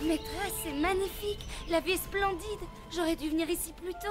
Maîtresse, c'est magnifique. La vue est splendide. J'aurais dû venir ici plus tôt.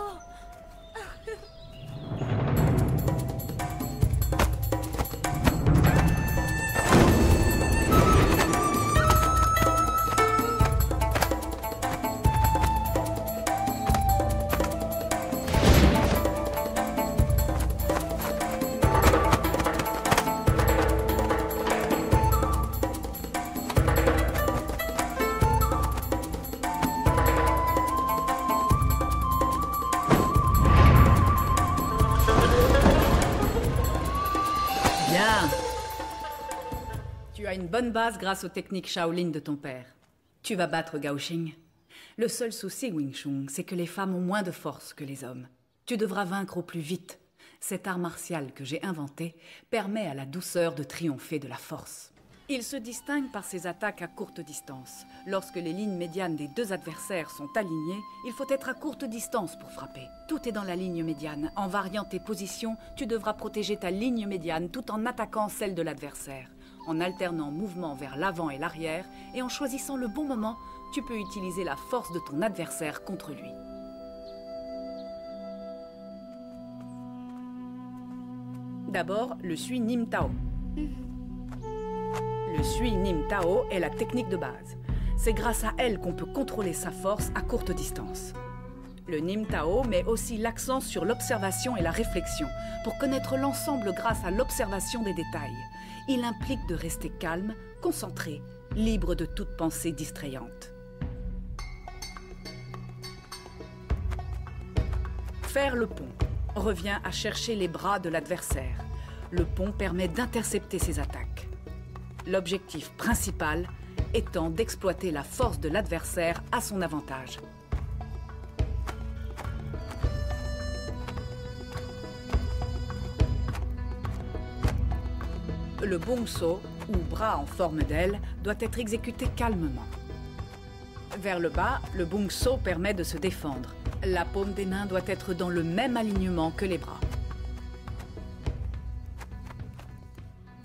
Bien. Tu as une bonne base grâce aux techniques Shaolin de ton père. Tu vas battre Gao Xing. Le seul souci, Wing Chun, c'est que les femmes ont moins de force que les hommes. Tu devras vaincre au plus vite. Cet art martial que j'ai inventé permet à la douceur de triompher de la force. Il se distingue par ses attaques à courte distance. Lorsque les lignes médianes des deux adversaires sont alignées, il faut être à courte distance pour frapper. Tout est dans la ligne médiane. En variant tes positions, tu devras protéger ta ligne médiane tout en attaquant celle de l'adversaire. En alternant mouvement vers l'avant et l'arrière et en choisissant le bon moment, tu peux utiliser la force de ton adversaire contre lui. D'abord, le Sui Nim Tao. Le Sui Nim Tao est la technique de base. C'est grâce à elle qu'on peut contrôler sa force à courte distance. Le Nim Tao met aussi l'accent sur l'observation et la réflexion pour connaître l'ensemble grâce à l'observation des détails. Il implique de rester calme, concentré, libre de toute pensée distrayante. Faire le pont revient à chercher les bras de l'adversaire. Le pont permet d'intercepter ses attaques. L'objectif principal étant d'exploiter la force de l'adversaire à son avantage. Le bongso, ou bras en forme d'aile, doit être exécuté calmement. Vers le bas, le bongso permet de se défendre. La paume des mains doit être dans le même alignement que les bras.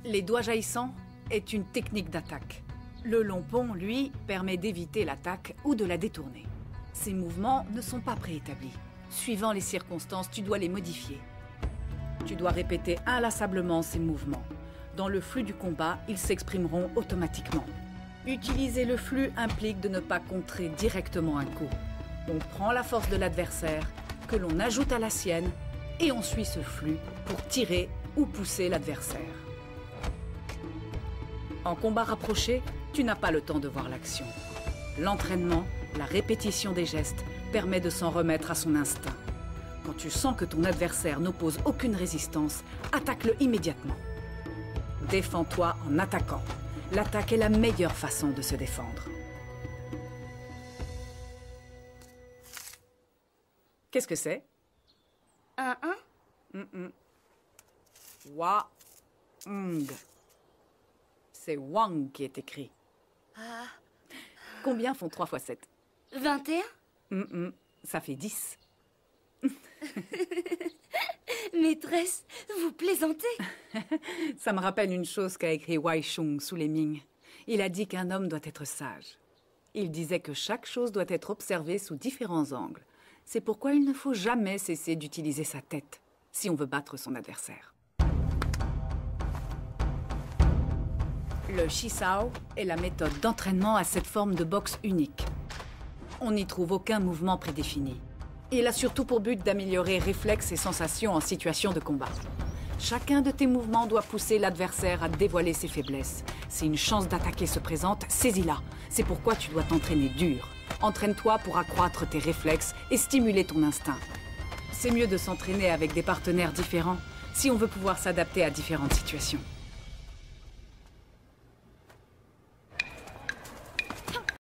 Les doigts jaillissants est une technique d'attaque. Le long pont, lui, permet d'éviter l'attaque ou de la détourner. Ces mouvements ne sont pas préétablis. Suivant les circonstances, tu dois les modifier. Tu dois répéter inlassablement ces mouvements. Dans le flux du combat, ils s'exprimeront automatiquement. Utiliser le flux implique de ne pas contrer directement un coup. On prend la force de l'adversaire, que l'on ajoute à la sienne, et on suit ce flux pour tirer ou pousser l'adversaire. En combat rapproché, tu n'as pas le temps de voir l'action. L'entraînement, la répétition des gestes, permet de s'en remettre à son instinct. Quand tu sens que ton adversaire n'oppose aucune résistance, attaque-le immédiatement. Défends-toi en attaquant. L'attaque est la meilleure façon de se défendre. Qu'est-ce que c'est? Un. Wa-ng. C'est Wang qui est écrit. Ah. Combien font 3 x 7? 21? Ça fait 10. Maîtresse, vous plaisantez? Ça me rappelle une chose qu'a écrit Wai Shung sous les Ming. Il a dit qu'un homme doit être sage. Il disait que chaque chose doit être observée sous différents angles. C'est pourquoi il ne faut jamais cesser d'utiliser sa tête si on veut battre son adversaire. Le Shisao est la méthode d'entraînement à cette forme de boxe unique. On n'y trouve aucun mouvement prédéfini. Il a surtout pour but d'améliorer réflexes et sensations en situation de combat. Chacun de tes mouvements doit pousser l'adversaire à dévoiler ses faiblesses. Si une chance d'attaquer se présente, saisis-la. C'est pourquoi tu dois t'entraîner dur. Entraîne-toi pour accroître tes réflexes et stimuler ton instinct. C'est mieux de s'entraîner avec des partenaires différents si on veut pouvoir s'adapter à différentes situations.